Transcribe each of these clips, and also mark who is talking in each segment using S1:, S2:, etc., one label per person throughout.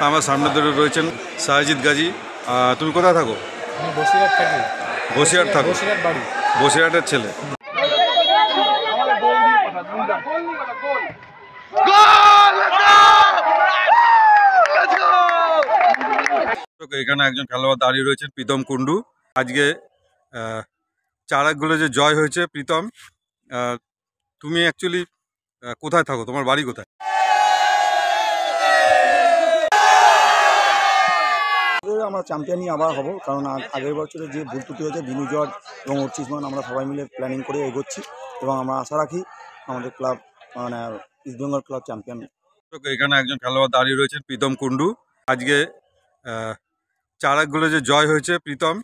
S1: আমার সামনে ধরে রয়েছেন সাজিদ গাজী। তুমি কোথায় থাকো?
S2: বসিরহাট থাকি।
S1: বসিরহাট থাকো?
S2: বসিরহাট বাড়ি।
S1: বসিরহাটের ছেলে। এখানে একজন খেলোয়াড় দাঁড়িয়ে রয়েছেন, প্রীতম কুন্ডু। আজকে 4-1 গোলে যে জয় হয়েছে, প্রীতম তুমি অ্যাকচুয়ালি কোথায় থাকো? তোমার বাড়ি কোথায়?
S3: আমরা চ্যাম্পিয়নই আবার হব, কারণ আগের বছরে যে ভুল ত্রুটি হয়েছে বিনু জর্জ এবং অর্চিসমান আমরা সবাই মিলে প্ল্যানিং করে এগোচ্ছি এবং আমরা আশা রাখি আমাদের ক্লাব মানে ইস্টবেঙ্গল ক্লাব চ্যাম্পিয়ন।
S1: এখানে একজন খেলোয়াড় দাঁড়িয়ে রয়েছেন, প্রীতম কুন্ডু। আজকে 4-1 গোলে যে জয় হয়েছে, প্রীতম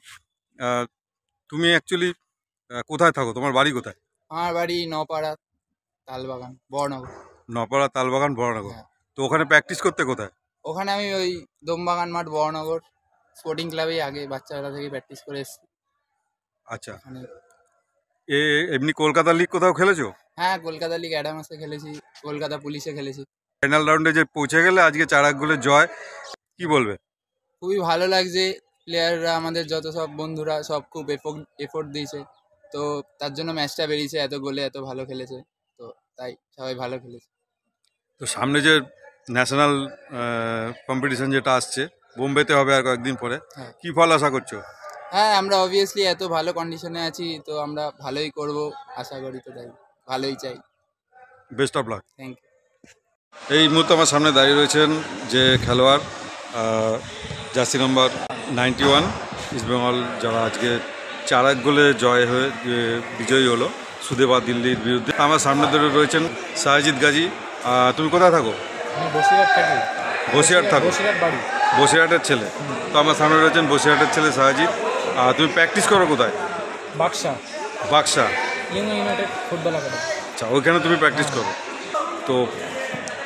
S1: তুমি অ্যাকচুয়ালি কোথায় থাকো? তোমার বাড়ি কোথায়?
S2: আমার বাড়ি নপাড়া তালবাগান বড়নগর।
S1: নপাড়া তালবাগান বড়নগর।
S2: হ্যাঁ।
S1: তো ওখানে প্র্যাকটিস করতে কোথায়?
S2: ওখানে আমি ওই দমবাগান মাঠ বড়নগর স্পোর্টিং ক্লাবেই আগে বাচ্চাবেলা থেকে প্র্যাকটিস করে এসেছি।
S1: আচ্ছা,
S2: ওখানে
S1: এমনি কলকাতা লিগ কোথাও খেলেছো?
S2: হ্যাঁ, কলকাতা লিগ অ্যাডামাসে খেলেছি, কলকাতা পুলিশে খেলেছি।
S1: ফাইনাল রাউন্ডে যে পৌঁছে গেলে, আজকে 4-1 গোলে জয়, কি বলবে?
S2: খুবই ভালো লাগছে। প্লেয়াররা আমাদের যত সব বন্ধুরা সব খুব এফোর্ট দিয়েছে, তো তার জন্য ম্যাচটা বেরিয়েছে, এত গোলে এত ভালো খেলেছে, তো তাই সবাই ভালো খেলেছে।
S1: তো সামনে যে ন্যাশনাল কম্পিটিশন যেটা আসছে, বোম্বেতে হবে আর কয়েকদিন পরে,
S2: হ্যাঁ।
S1: কি ফল আশা করছো?
S2: হ্যাঁ, আমরা অবভিয়াসলি এত ভালো কন্ডিশনে আছি, তো আমরা ভালোই করব আশা করি, তো তাই ভালোই চাই।
S1: Best of luck.
S2: Thank you.
S1: এই মুহূর্তে আমার সামনে দাঁড়িয়ে রয়েছেন যে খেলোয়াড়, জার্সি নম্বর 91 ইস্টবেঙ্গল, যারা আজকে 4-1 গোলে জয় হয়ে বিজয়ী হলো সুদেবা দিল্লির বিরুদ্ধে। আমার সামনে ধরে রয়েছেন সাজিদ গাজী। তুমি কোথায় থাকো?
S2: আমি বসিরহাট থাকি।
S1: বসিরহাট থাকো?
S2: বসিরহাট বাড়ি।
S1: বসিরহাটের ছেলে। তো আমার সামনে রয়েছেন বসিরহাটের ছেলে সাজিদ। তুমি প্র্যাকটিস করো কোথায়?
S2: Baksa
S1: Baksa.
S2: United football academy.
S1: আচ্ছা, ওইখানে তুমি প্র্যাকটিস করো। তো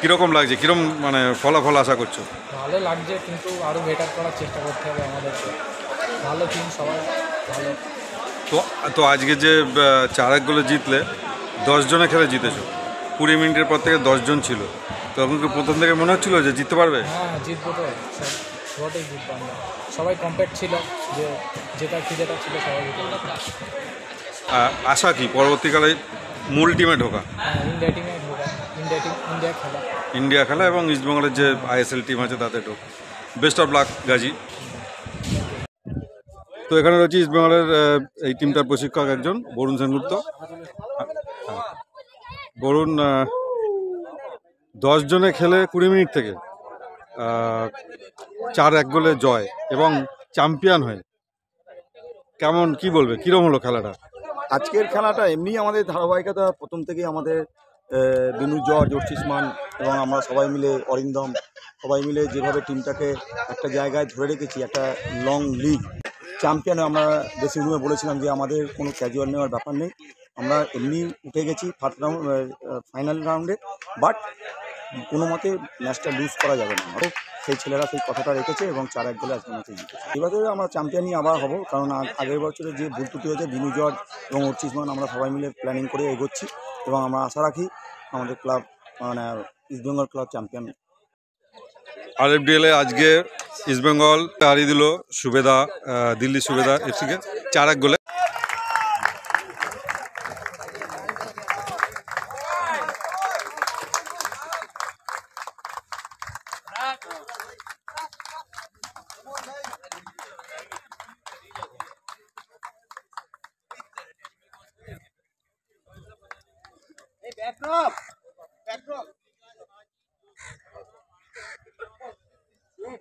S1: কীরকম লাগছে, কীরকম মানে ফলাফল আশা করছো?
S2: ভালো লাগছে, কিন্তু আরও বেটার করার চেষ্টা করতে হবে আমাদেরকে। ভালো টিম, সবাই ভালো।
S1: তো তো আজকে যে 4-1 গোলে জিতলে, 10 জনে খেলে জিতেছো। 20 মিনিটের পর থেকে 10 জন ছিল। তখন কি প্রথম থেকে মনে হচ্ছিল যে জিততে পারবে?
S2: হ্যাঁ, জিতবো তো, সবাই জিতবো আমরা। সবাই কম্প্যাক্ট ছিল, যে জেতার খিদেটা ছিল সবাই জিতবো।
S1: আশা কি পরবর্তীকালে মূল টিমে ঢোকা?
S2: হ্যাঁ, ইন্ডিয়া টিমে ঢোকা, ইন্ডিয়া খেলা।
S1: ইন্ডিয়া খেলা এবং ইস্টবেঙ্গলের যে আইএসএল টিম আছে তাতে ঢোকা। Best of lakh Gazi. তো এখানে রয়েছে ইস্টবেঙ্গলের এই টিমটার প্রশিক্ষক একজন, বরুণ সেনগুপ্ত। বরুণ, 10 জনে খেলে 20 মিনিট থেকে 4-1 গোলে জয় এবং চ্যাম্পিয়ন হয়ে, কেমন, কি বলবে, কীরকম হলো খেলাটা?
S3: আজকের খেলাটা এমনি আমাদের ধারাবাহিকতা প্রথম থেকেই আমাদের বিনু জর্জ, অর্চিসমান এবং আমরা সবাই মিলে, অরিন্দম, সবাই মিলে যেভাবে টিমটাকে একটা জায়গায় ধরে রেখেছি, একটা লং লিগ চ্যাম্পিয়ন। আমরা ড্রেসিং রুমে বলেছিলাম যে আমাদের কোনো ক্যাজুয়াল নেওয়ার ব্যাপার নেই, আমরা এমনি উঠে গেছি ফার্স্ট রাউন্ড, ফাইনাল রাউন্ডে, বাট কোনো মতে ম্যাচটা লুজ করা যাবে না। আরও সেই ছেলেরা সেই কথাটা রেখেছে এবং 4-1 গোলে আজকে ম্যাচে জিতেছে। এবারে আমরা চ্যাম্পিয়নই আবার হব, কারণ আগের বছরে যে ভুল ত্রুটি হয়েছে বিনু জর্জ এবং অর্চিসমান আমরা সবাই মিলে প্ল্যানিং করে এগোচ্ছি এবং আমরা আশা রাখি আমাদের ক্লাব মানে ইস্টবেঙ্গল ক্লাব চ্যাম্পিয়ন।
S1: আরএফডিএলে আজকে ইস্টবেঙ্গল হারিয়ে দিল সুবেদা, দিল্লি সুবেদা এফসিকে 4-1 গোলে।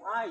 S1: ভাই